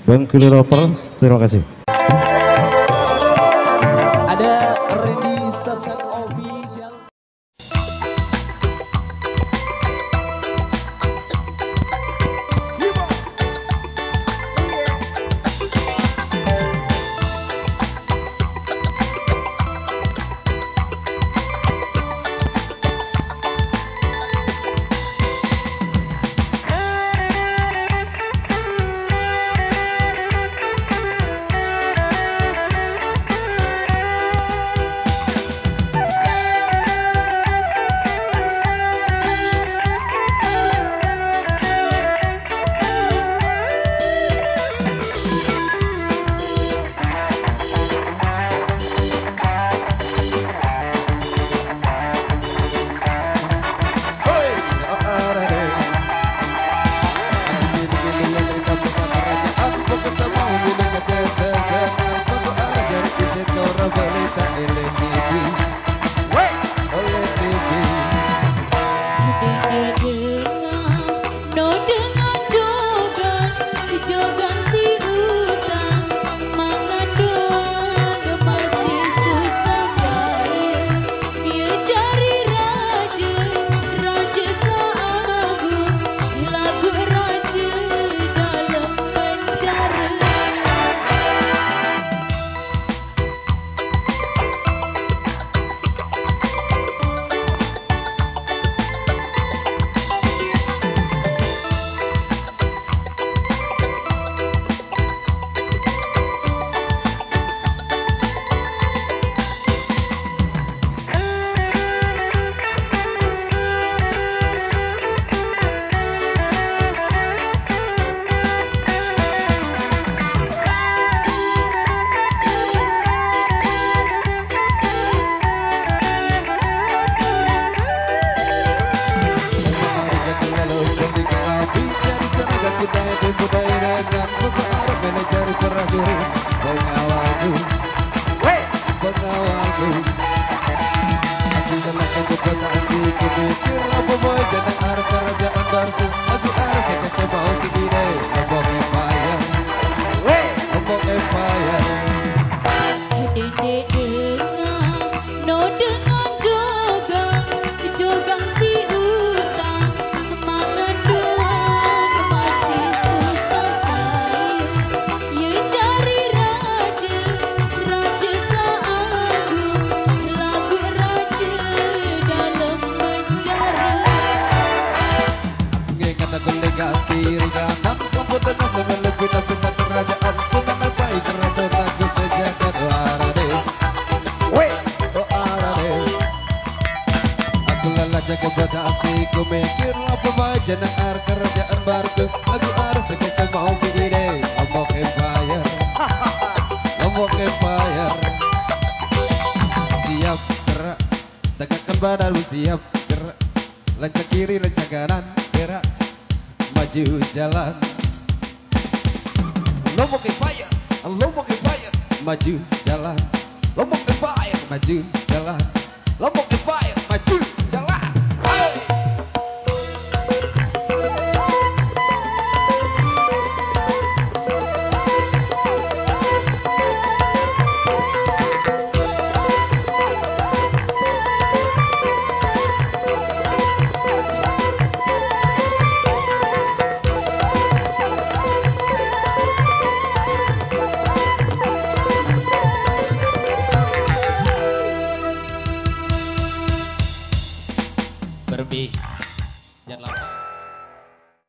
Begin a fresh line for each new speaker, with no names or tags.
Bengkulu Rovers, terima kasih.
Ada Randy Sasan Official.
Mikir apa baca nang kerajaan baru lagu arus sekecil mau begini Lombok Empire Lombok Empire siap gerak tegakkan badan lu siap gerak lancak kiri lancak kanan gerak maju jalan Lombok Empire Lombok Empire maju jalan Lombok Empire maju jalan Lombok Empire maju jalan.
Berbi. Jangan lama.